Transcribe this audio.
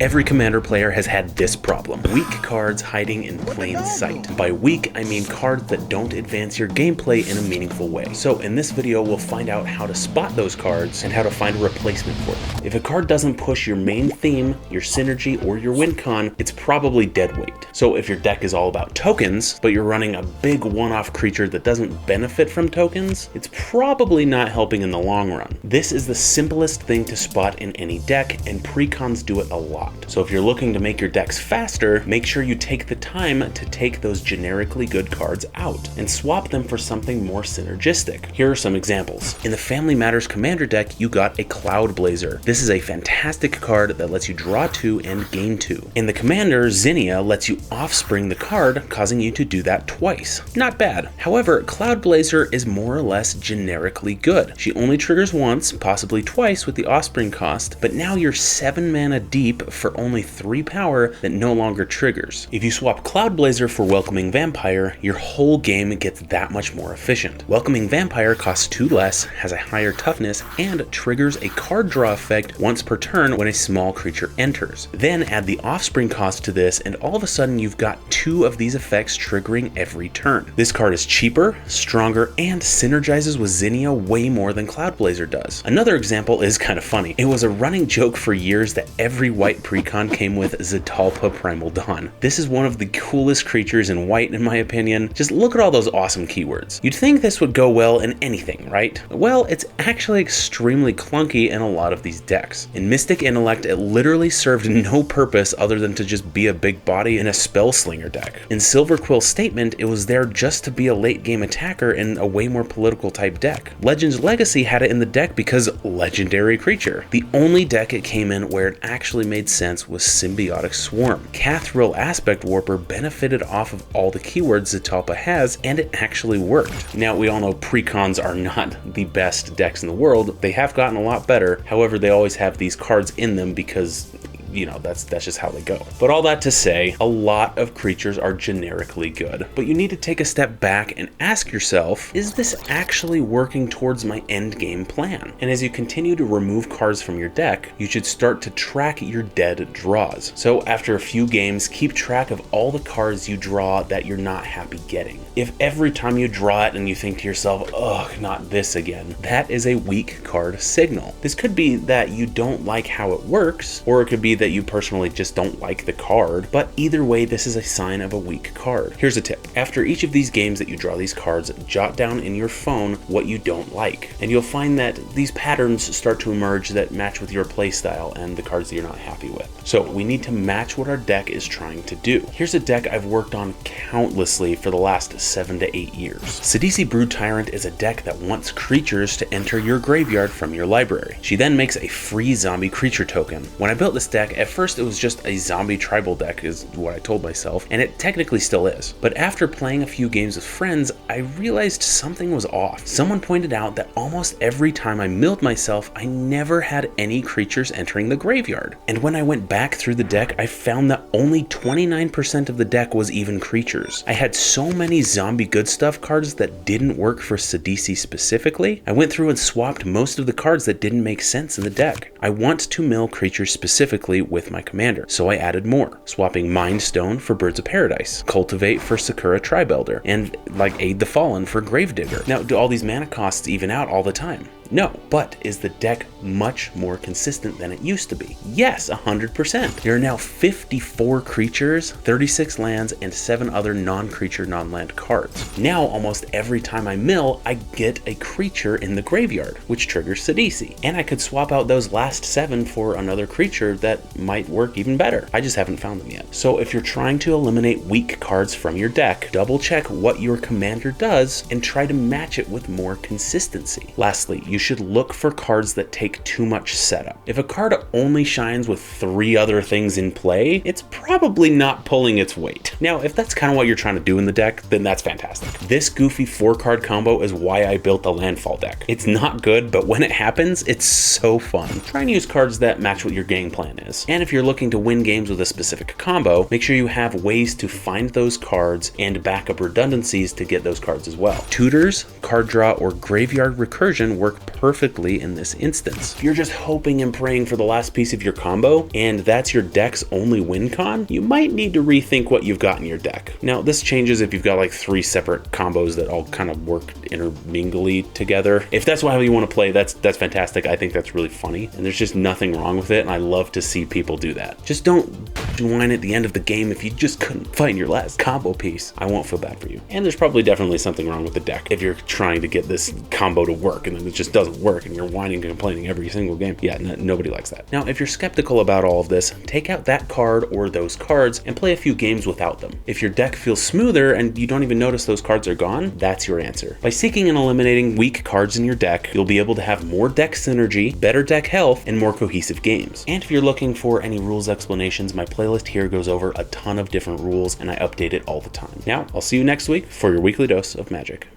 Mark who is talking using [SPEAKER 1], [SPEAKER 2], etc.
[SPEAKER 1] Every Commander player has had this problem. Weak cards hiding in plain sight. By weak, I mean cards that don't advance your gameplay in a meaningful way. So in this video, we'll find out how to spot those cards and how to find a replacement for them. If a card doesn't push your main theme, your synergy, or your win con, it's probably dead weight. So if your deck is all about tokens, but you're running a big one-off creature that doesn't benefit from tokens, it's probably not helping in the long run. This is the simplest thing to spot in any deck, and precons do it a lot. So if you're looking to make your decks faster, make sure you take the time to take those generically good cards out and swap them for something more synergistic. Here are some examples. In the Family Matters Commander deck, you got a Cloud Blazer. This is a fantastic card that lets you draw 2 and gain 2. In the Commander, Zinnia lets you offspring the card, causing you to do that twice. Not bad. However, Cloud Blazer is more or less generically good. She only triggers once, possibly twice with the offspring cost, but now you're 7 mana deep for only 3 power that no longer triggers. If you swap Cloud Blazer for Welcoming Vampire, your whole game gets that much more efficient. Welcoming Vampire costs 2 less, has a higher toughness, and triggers a card draw effect once per turn when a small creature enters. Then add the offspring cost to this, and all of a sudden you've got 2 of these effects triggering every turn. This card is cheaper, stronger, and synergizes with Zinnia way more than Cloud Blazer does. Another example is kind of funny. It was a running joke for years that every white precon came with Zetalpa Primal Dawn. This is one of the coolest creatures in white in my opinion. Just look at all those awesome keywords. You'd think this would go well in anything, right? Well, it's actually extremely clunky in a lot of these decks. In Mystic Intellect, it literally served no purpose other than to just be a big body in a Spellslinger deck. In Silverquill Statement, it was there just to be a late game attacker in a way more political type deck. Legends Legacy had it in the deck because legendary creature. The only deck it came in where it actually made sense was Symbiotic Swarm. Cathril Aspect Warper benefited off of all the keywords Zetalpa has, and it actually worked. Now, we all know precons are not the best decks in the world. They have gotten a lot better. However, they always have these cards in them because, you know, that's just how they go. But all that to say, a lot of creatures are generically good, but you need to take a step back and ask yourself, is this actually working towards my end game plan? And as you continue to remove cards from your deck, you should start to track your dead draws. So after a few games, keep track of all the cards you draw that you're not happy getting. If every time you draw it and you think to yourself, ugh, not this again, that is a weak card signal. This could be that you don't like how it works, or it could be that you personally just don't like the card, but either way, this is a sign of a weak card. Here's a tip. After each of these games that you draw these cards, jot down in your phone what you don't like, and you'll find that these patterns start to emerge that match with your playstyle and the cards that you're not happy with. So we need to match what our deck is trying to do. Here's a deck I've worked on countlessly for the last 7 to 8 years. Sidisi Brood Tyrant is a deck that wants creatures to enter your graveyard from your library. She then makes a free zombie creature token. When I built this deck, at first it was just a zombie tribal deck is what I told myself, and it technically still is. But after playing a few games with friends, I realized something was off. Someone pointed out that almost every time I milled myself, I never had any creatures entering the graveyard. And when I went back through the deck, I found that only 29% of the deck was even creatures. I had so many zombie good stuff cards that didn't work for Sidisi specifically. I went through and swapped most of the cards that didn't make sense in the deck. I want to mill creatures specifically with my commander, so I added more, swapping Mind Stone for Birds of Paradise, Cultivate for Sakura Tribelder, and like Aid the Fallen for Gravedigger. Now, do all these mana costs even out all the time? No, but is the deck much more consistent than it used to be? Yes, 100%. There are now 54 creatures, 36 lands, and 7 other non-creature, non-land cards. Now, almost every time I mill, I get a creature in the graveyard, which triggers Sidisi. And I could swap out those last 7 for another creature that might work even better. I just haven't found them yet. So if you're trying to eliminate weak cards from your deck, double check what your commander does and try to match it with more consistency. Lastly, you should look for cards that take too much setup. If a card only shines with 3 other things in play, it's probably not pulling its weight. Now, if that's kind of what you're trying to do in the deck, then that's fantastic. This goofy 4-card combo is why I built the Landfall deck. It's not good, but when it happens, it's so fun. Try and use cards that match what your game plan is. And if you're looking to win games with a specific combo, make sure you have ways to find those cards and backup redundancies to get those cards as well. Tutors, card draw, or graveyard recursion work perfectly in this instance. If you're just hoping and praying for the last piece of your combo, and that's your deck's only win con, you might need to rethink what you've got in your deck. Now, this changes if you've got like 3 separate combos that all kind of work intermingly together. If that's how you want to play, that's fantastic. I think that's really funny, and there's just nothing wrong with it, and I love to see people do that. Just don't whine at the end of the game if you just couldn't find your last combo piece. I won't feel bad for you. And there's probably definitely something wrong with the deck if you're trying to get this combo to work and then it just doesn't work and you're whining and complaining every single game. Yeah, nobody likes that. Now, if you're skeptical about all of this, take out that card or those cards and play a few games without them. If your deck feels smoother and you don't even notice those cards are gone, that's your answer. By seeking and eliminating weak cards in your deck, you'll be able to have more deck synergy, better deck health, and more cohesive games. And if you're looking for any rules explanations, my playlist here goes over a ton of different rules and I update it all the time. Now, I'll see you next week for your weekly dose of magic.